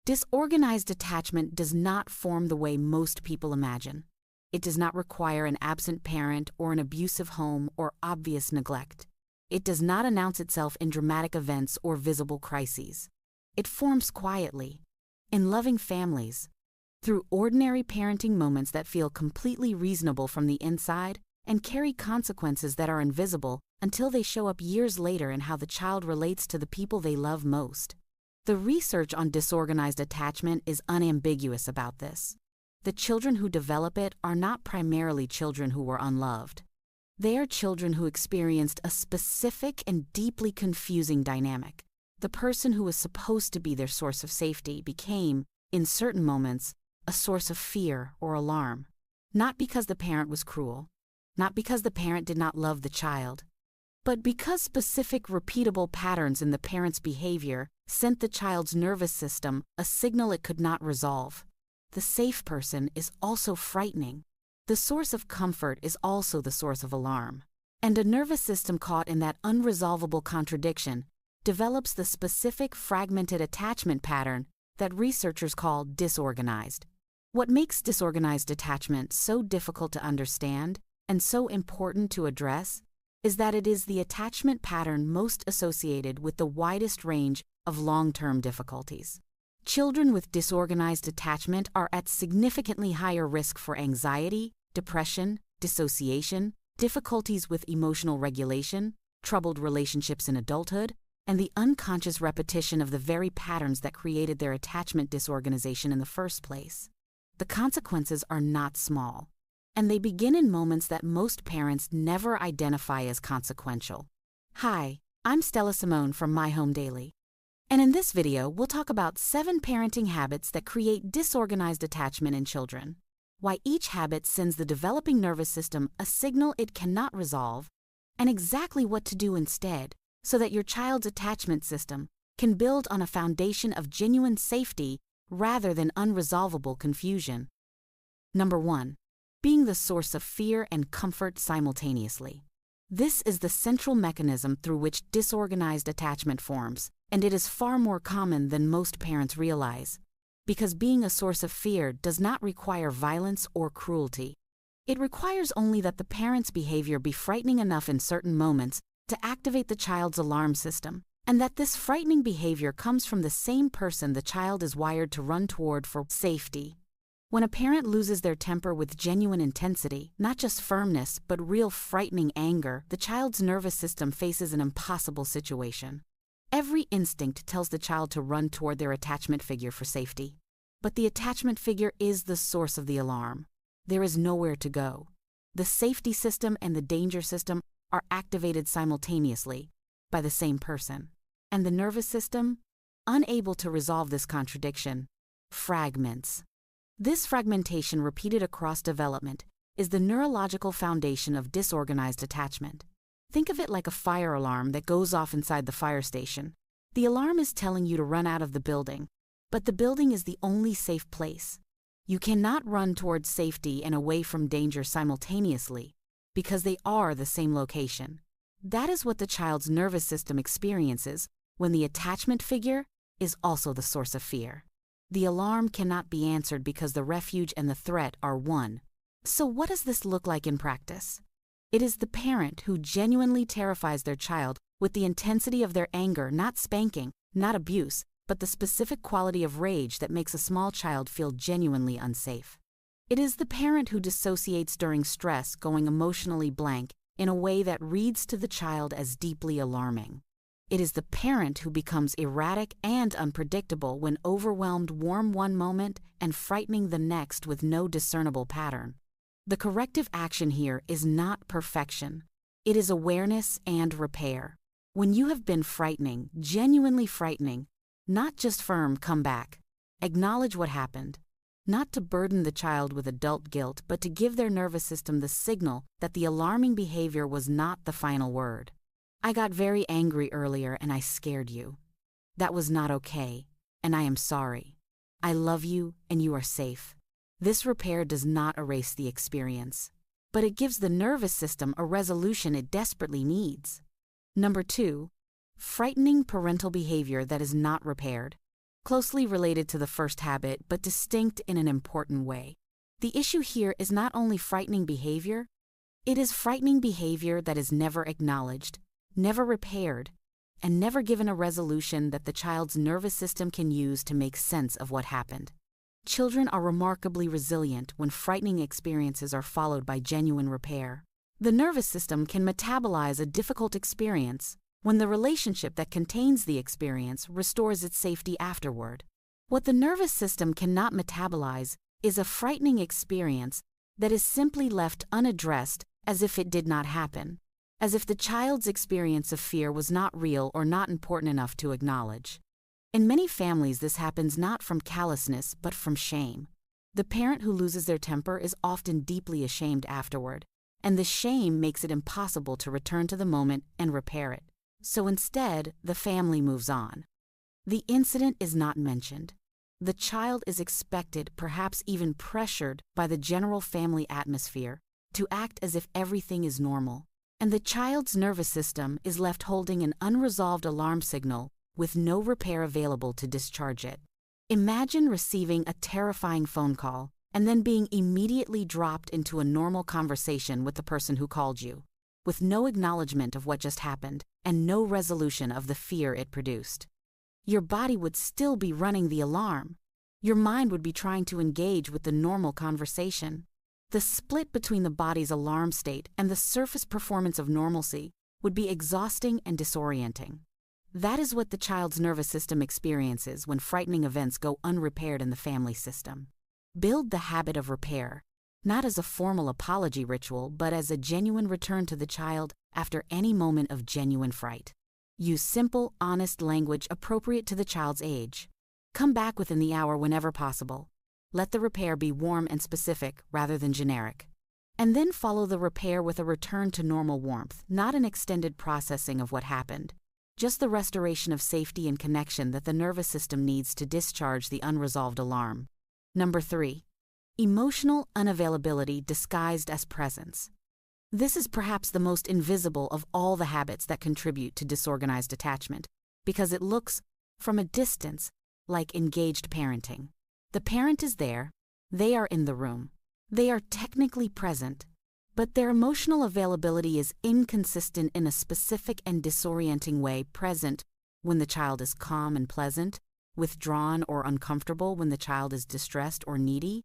Disorganized attachment does not form the way most people imagine. It does not require an absent parent or an abusive home or obvious neglect. It does not announce itself in dramatic events or visible crises. It forms quietly, in loving families, through ordinary parenting moments that feel completely reasonable from the inside and carry consequences that are invisible until they show up years later in how the child relates to the people they love most. The research on disorganized attachment is unambiguous about this. The children who develop it are not primarily children who were unloved. They are children who experienced a specific and deeply confusing dynamic. The person who was supposed to be their source of safety became, in certain moments, a source of fear or alarm. Not because the parent was cruel, not because the parent did not love the child, but because specific repeatable patterns in the parent's behavior sent the child's nervous system a signal it could not resolve. The safe person is also frightening. The source of comfort is also the source of alarm. And a nervous system caught in that unresolvable contradiction develops the specific fragmented attachment pattern that researchers call disorganized. What makes disorganized attachment so difficult to understand and so important to address is that it is the attachment pattern most associated with the widest range of long-term difficulties. Children with disorganized attachment are at significantly higher risk for anxiety, depression, dissociation, difficulties with emotional regulation, troubled relationships in adulthood, and the unconscious repetition of the very patterns that created their attachment disorganization in the first place. The consequences are not small, and they begin in moments that most parents never identify as consequential. Hi, I'm Stella Simone from My Home Daily. And in this video, we'll talk about 7 parenting habits that create disorganized attachment in children, why each habit sends the developing nervous system a signal it cannot resolve, and exactly what to do instead so that your child's attachment system can build on a foundation of genuine safety rather than unresolvable confusion. Number 1. Being the source of fear and comfort simultaneously. This is the central mechanism through which disorganized attachment forms, and it is far more common than most parents realize, because being a source of fear does not require violence or cruelty. It requires only that the parent's behavior be frightening enough in certain moments to activate the child's alarm system, and that this frightening behavior comes from the same person the child is wired to run toward for safety. When a parent loses their temper with genuine intensity, not just firmness, but real frightening anger, the child's nervous system faces an impossible situation. Every instinct tells the child to run toward their attachment figure for safety. But the attachment figure is the source of the alarm. There is nowhere to go. The safety system and the danger system are activated simultaneously by the same person. And the nervous system, unable to resolve this contradiction, fragments. This fragmentation repeated across development is the neurological foundation of disorganized attachment. Think of it like a fire alarm that goes off inside the fire station. The alarm is telling you to run out of the building, but the building is the only safe place. You cannot run towards safety and away from danger simultaneously because they are the same location. That is what the child's nervous system experiences when the attachment figure is also the source of fear. The alarm cannot be answered because the refuge and the threat are one. So what does this look like in practice? It is the parent who genuinely terrifies their child with the intensity of their anger, not spanking, not abuse, but the specific quality of rage that makes a small child feel genuinely unsafe. It is the parent who dissociates during stress, going emotionally blank in a way that reads to the child as deeply alarming. It is the parent who becomes erratic and unpredictable when overwhelmed, warm one moment and frightening the next with no discernible pattern. The corrective action here is not perfection. It is awareness and repair. When you have been frightening, genuinely frightening, not just firm, come back. Acknowledge what happened. Not to burden the child with adult guilt, but to give their nervous system the signal that the alarming behavior was not the final word. I got very angry earlier and I scared you. That was not okay, and I am sorry. I love you and you are safe. This repair does not erase the experience, but it gives the nervous system a resolution it desperately needs. Number 2, frightening parental behavior that is not repaired. closely related to the first habit but distinct in an important way. The issue here is not only frightening behavior, it is frightening behavior that is never acknowledged, never repaired, and never given a resolution that the child's nervous system can use to make sense of what happened. Children are remarkably resilient when frightening experiences are followed by genuine repair. The nervous system can metabolize a difficult experience when the relationship that contains the experience restores its safety afterward. What the nervous system cannot metabolize is a frightening experience that is simply left unaddressed as if it did not happen, as if the child's experience of fear was not real or not important enough to acknowledge. In many families, this happens not from callousness but from shame. The parent who loses their temper is often deeply ashamed afterward, and the shame makes it impossible to return to the moment and repair it. So instead, the family moves on. The incident is not mentioned. The child is expected, perhaps even pressured, by the general family atmosphere to act as if everything is normal, and the child's nervous system is left holding an unresolved alarm signal with no repair available to discharge it. Imagine receiving a terrifying phone call and then being immediately dropped into a normal conversation with the person who called you, with no acknowledgement of what just happened and no resolution of the fear it produced. Your body would still be running the alarm. Your mind would be trying to engage with the normal conversation. The split between the body's alarm state and the surface performance of normalcy would be exhausting and disorienting. That is what the child's nervous system experiences when frightening events go unrepaired in the family system. Build the habit of repair, not as a formal apology ritual, but as a genuine return to the child after any moment of genuine fright. Use simple, honest language appropriate to the child's age. Come back within the hour whenever possible. Let the repair be warm and specific rather than generic. And then follow the repair with a return to normal warmth, not an extended processing of what happened, just the restoration of safety and connection that the nervous system needs to discharge the unresolved alarm. Number 3. Emotional unavailability disguised as presence. This is perhaps the most invisible of all the habits that contribute to disorganized attachment, because it looks, from a distance, like engaged parenting. The parent is there, they are in the room, they are technically present, but their emotional availability is inconsistent in a specific and disorienting way. Present when the child is calm and pleasant, withdrawn or uncomfortable when the child is distressed or needy.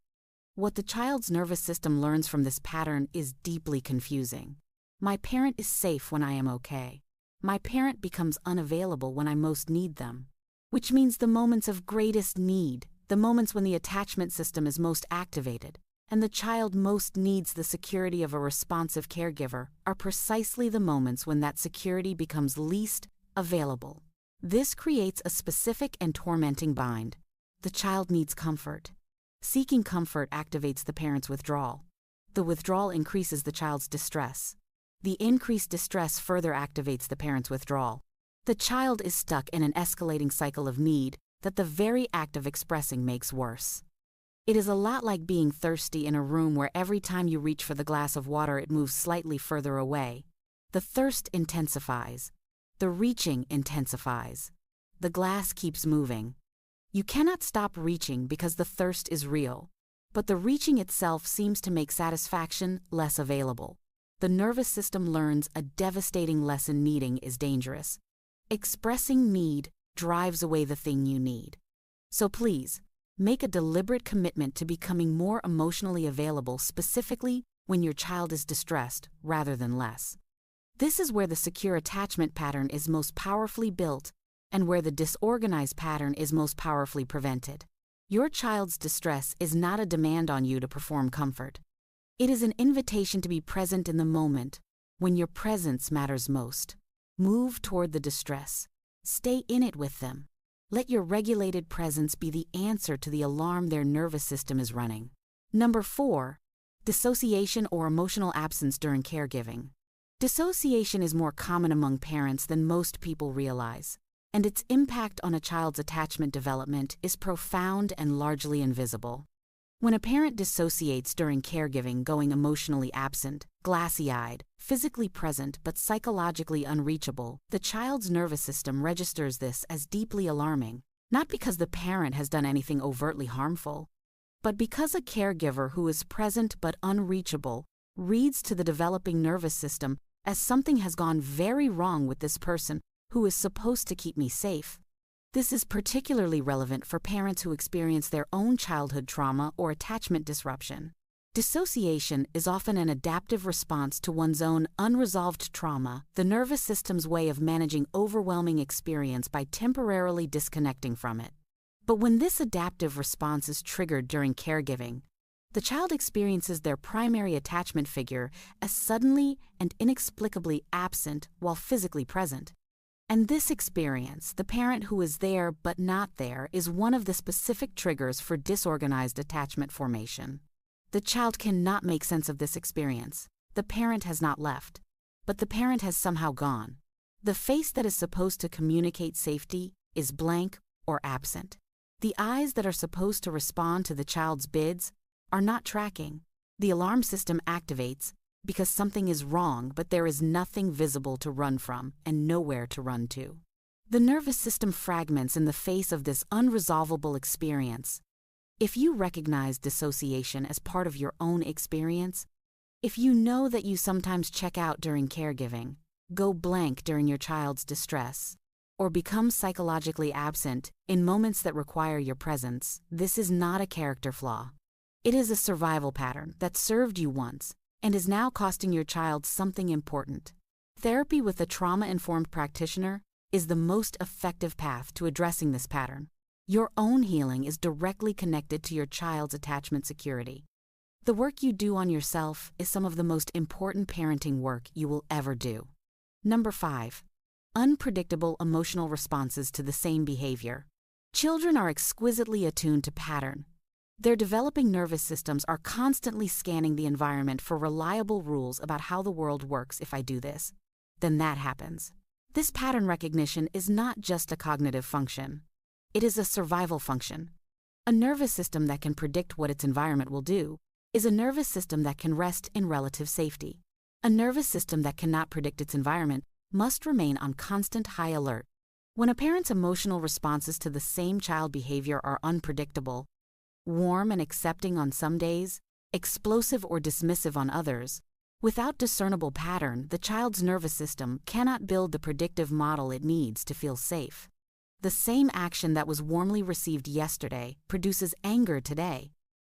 What the child's nervous system learns from this pattern is deeply confusing. My parent is safe when I am okay. My parent becomes unavailable when I most need them, which means the moments of greatest need, the moments when the attachment system is most activated, and the child most needs the security of a responsive caregiver, are precisely the moments when that security becomes least available. This creates a specific and tormenting bind. The child needs comfort. Seeking comfort activates the parent's withdrawal. The withdrawal increases the child's distress. The increased distress further activates the parent's withdrawal. The child is stuck in an escalating cycle of need that the very act of expressing makes worse. It is a lot like being thirsty in a room where every time you reach for the glass of water it moves slightly further away. The thirst intensifies. The reaching intensifies. The glass keeps moving. You cannot stop reaching because the thirst is real, but the reaching itself seems to make satisfaction less available. The nervous system learns a devastating lesson: needing is dangerous. Expressing need drives away the thing you need. So please, make a deliberate commitment to becoming more emotionally available, specifically when your child is distressed, rather than less. This is where the secure attachment pattern is most powerfully built and where the disorganized pattern is most powerfully prevented. Your child's distress is not a demand on you to perform comfort. It is an invitation to be present in the moment when your presence matters most. Move toward the distress. Stay in it with them. Let your regulated presence be the answer to the alarm their nervous system is running. Number 4. Dissociation or emotional absence during caregiving. Dissociation is more common among parents than most people realize, and its impact on a child's attachment development is profound and largely invisible. When a parent dissociates during caregiving, going emotionally absent, glassy-eyed, physically present but psychologically unreachable, the child's nervous system registers this as deeply alarming. Not because the parent has done anything overtly harmful, but because a caregiver who is present but unreachable reads to the developing nervous system as something has gone very wrong with this person who is supposed to keep me safe. This is particularly relevant for parents who experience their own childhood trauma or attachment disruption. Dissociation is often an adaptive response to one's own unresolved trauma, the nervous system's way of managing overwhelming experience by temporarily disconnecting from it. But when this adaptive response is triggered during caregiving, the child experiences their primary attachment figure as suddenly and inexplicably absent while physically present. And this experience, the parent who is there but not there, is one of the specific triggers for disorganized attachment formation. The child cannot make sense of this experience. The parent has not left, but the parent has somehow gone. The face that is supposed to communicate safety is blank or absent. The eyes that are supposed to respond to the child's bids are not tracking. The alarm system activates because something is wrong, but there is nothing visible to run from and nowhere to run to. The nervous system fragments in the face of this unresolvable experience. If you recognize dissociation as part of your own experience, if you know that you sometimes check out during caregiving, go blank during your child's distress, or become psychologically absent in moments that require your presence, this is not a character flaw. It is a survival pattern that served you once and is now costing your child something important. Therapy with a trauma-informed practitioner is the most effective path to addressing this pattern. Your own healing is directly connected to your child's attachment security. The work you do on yourself is some of the most important parenting work you will ever do. Number 5. Unpredictable emotional responses to the same behavior. Children are exquisitely attuned to pattern. Their developing nervous systems are constantly scanning the environment for reliable rules about how the world works. If I do this, then that happens. This pattern recognition is not just a cognitive function. It is a survival function. A nervous system that can predict what its environment will do is a nervous system that can rest in relative safety. A nervous system that cannot predict its environment must remain on constant high alert. When a parent's emotional responses to the same child behavior are unpredictable, warm and accepting on some days, explosive or dismissive on others, without discernible pattern, the child's nervous system cannot build the predictive model it needs to feel safe. The same action that was warmly received yesterday produces anger today.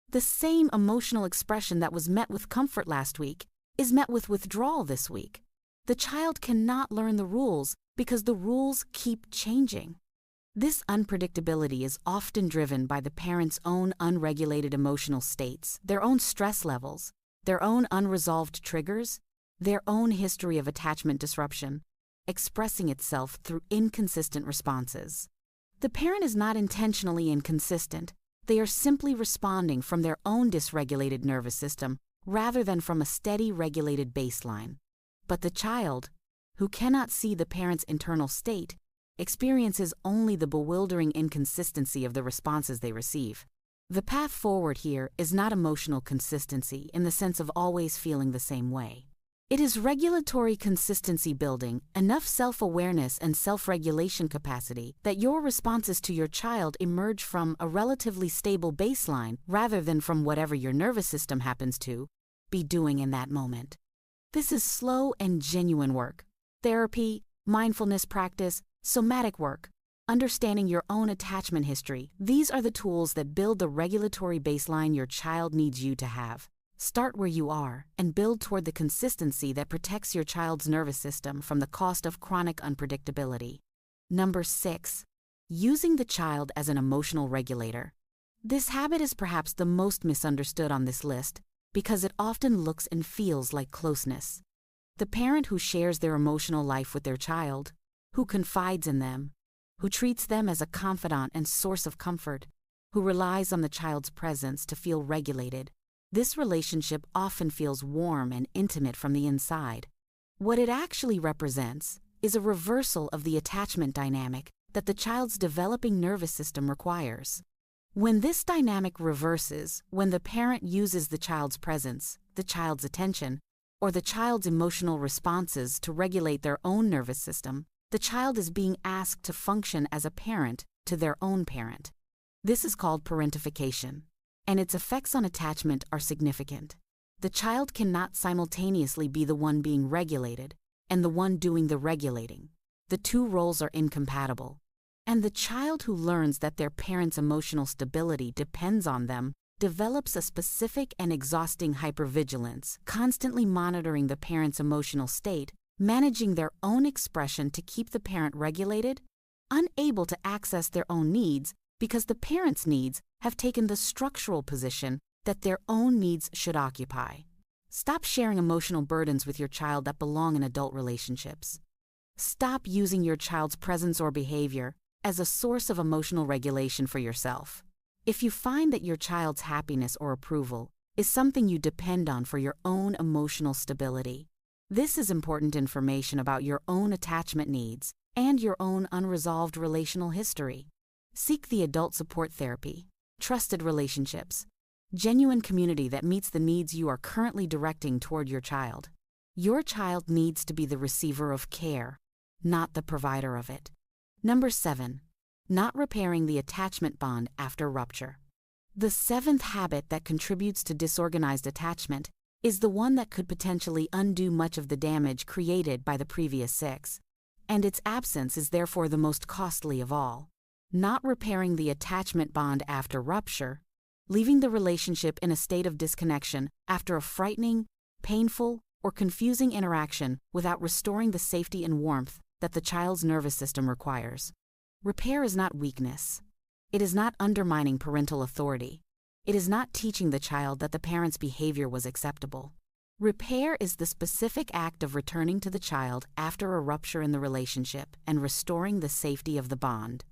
The same emotional expression that was met with comfort last week is met with withdrawal this week. The child cannot learn the rules because the rules keep changing. This unpredictability is often driven by the parent's own unregulated emotional states, their own stress levels, their own unresolved triggers, their own history of attachment disruption, expressing itself through inconsistent responses. The parent is not intentionally inconsistent. They are simply responding from their own dysregulated nervous system rather than from a steady regulated baseline. But the child, who cannot see the parent's internal state, experiences only the bewildering inconsistency of the responses they receive. The path forward here is not emotional consistency in the sense of always feeling the same way. It is regulatory consistency building, enough self-awareness and self-regulation capacity that your responses to your child emerge from a relatively stable baseline rather than from whatever your nervous system happens to be doing in that moment. This is slow and genuine work. Therapy, mindfulness practice, somatic work, understanding your own attachment history, these are the tools that build the regulatory baseline your child needs you to have. Start where you are and build toward the consistency that protects your child's nervous system from the cost of chronic unpredictability. Number 6. Using the child as an emotional regulator. This habit is perhaps the most misunderstood on this list because it often looks and feels like closeness. The parent who shares their emotional life with their child, who confides in them, who treats them as a confidant and source of comfort, who relies on the child's presence to feel regulated. This relationship often feels warm and intimate from the inside. What it actually represents is a reversal of the attachment dynamic that the child's developing nervous system requires. When this dynamic reverses, when the parent uses the child's presence, the child's attention, or the child's emotional responses to regulate their own nervous system, the child is being asked to function as a parent to their own parent. This is called parentification, and its effects on attachment are significant. The child cannot simultaneously be the one being regulated and the one doing the regulating. The two roles are incompatible. And the child who learns that their parent's emotional stability depends on them develops a specific and exhausting hypervigilance, constantly monitoring the parent's emotional state, managing their own expression to keep the parent regulated, unable to access their own needs because the parent's needs have taken the structural position that their own needs should occupy. Stop sharing emotional burdens with your child that belong in adult relationships. Stop using your child's presence or behavior as a source of emotional regulation for yourself. If you find that your child's happiness or approval is something you depend on for your own emotional stability, this is important information about your own attachment needs and your own unresolved relational history. Seek the adult support therapy, trusted relationships, genuine community that meets the needs you are currently directing toward your child. Your child needs to be the receiver of care, not the provider of it. Number 7. Not repairing the attachment bond after rupture. The seventh habit that contributes to disorganized attachment is the one that could potentially undo much of the damage created by the previous 6, and its absence is therefore the most costly of all. Not repairing the attachment bond after rupture, leaving the relationship in a state of disconnection after a frightening, painful, or confusing interaction without restoring the safety and warmth that the child's nervous system requires. Repair is not weakness. It is not undermining parental authority. It is not teaching the child that the parent's behavior was acceptable. Repair is the specific act of returning to the child after a rupture in the relationship and restoring the safety of the bond.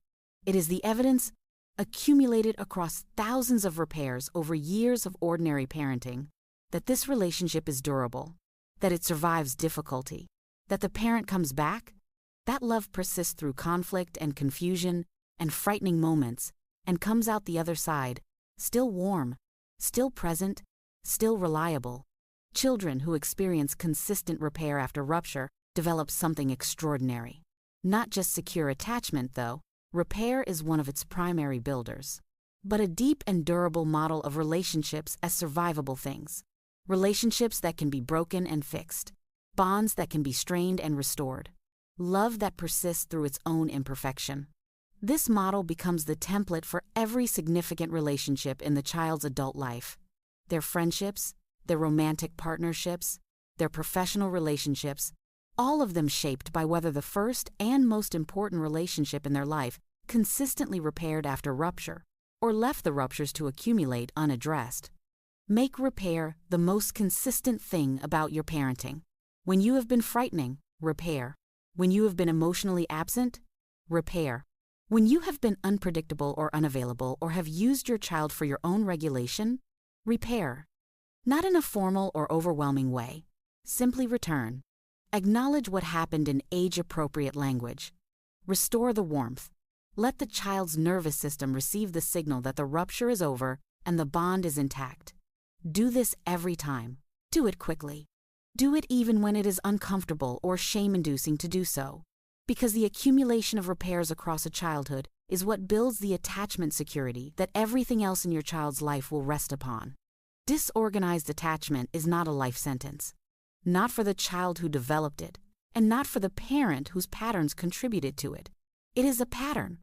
It is the evidence, accumulated across thousands of repairs over years of ordinary parenting, that this relationship is durable, that it survives difficulty, that the parent comes back, that love persists through conflict and confusion and frightening moments and comes out the other side, still warm, still present, still reliable. Children who experience consistent repair after rupture develop something extraordinary. Not just secure attachment, though. Repair is one of its primary builders, but a deep and durable model of relationships as survivable things. Relationships that can be broken and fixed, bonds that can be strained and restored, love that persists through its own imperfection. This model becomes the template for every significant relationship in the child's adult life. Their friendships, their romantic partnerships, their professional relationships, all of them shaped by whether the first and most important relationship in their life consistently repaired after rupture, or left the ruptures to accumulate unaddressed. Make repair the most consistent thing about your parenting. When you have been frightening, repair. When you have been emotionally absent, repair. When you have been unpredictable or unavailable or have used your child for your own regulation, repair. Not in a formal or overwhelming way. Simply return. Acknowledge what happened in age-appropriate language. Restore the warmth. Let the child's nervous system receive the signal that the rupture is over and the bond is intact. Do this every time. Do it quickly. Do it even when it is uncomfortable or shame-inducing to do so, because the accumulation of repairs across a childhood is what builds the attachment security that everything else in your child's life will rest upon. Disorganized attachment is not a life sentence, not for the child who developed it, and not for the parent whose patterns contributed to it. It is a pattern.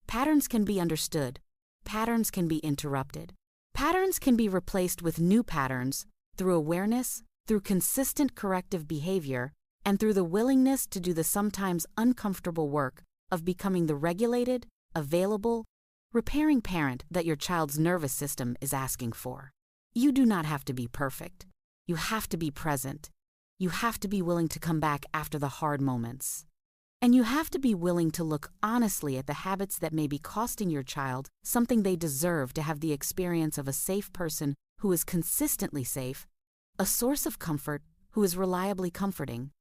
Patterns can be understood. Patterns can be interrupted. Patterns can be replaced with new patterns through awareness, through consistent corrective behavior, and through the willingness to do the sometimes uncomfortable work of becoming the regulated, available, repairing parent that your child's nervous system is asking for. You do not have to be perfect. You have to be present. You have to be willing to come back after the hard moments. And you have to be willing to look honestly at the habits that may be costing your child something they deserve to have the experience of a safe person who is consistently safe, a source of comfort who is reliably comforting,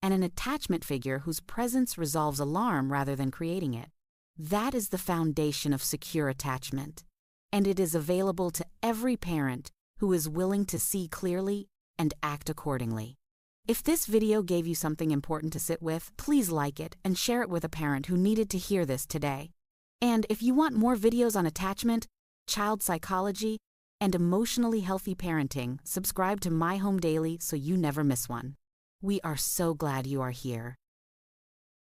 and an attachment figure whose presence resolves alarm rather than creating it. That is the foundation of secure attachment, and it is available to every parent who is willing to see clearly and act accordingly. If this video gave you something important to sit with, please like it and share it with a parent who needed to hear this today. And if you want more videos on attachment, child psychology, and emotionally healthy parenting, subscribe to My Home Daily so you never miss one. We are so glad you are here.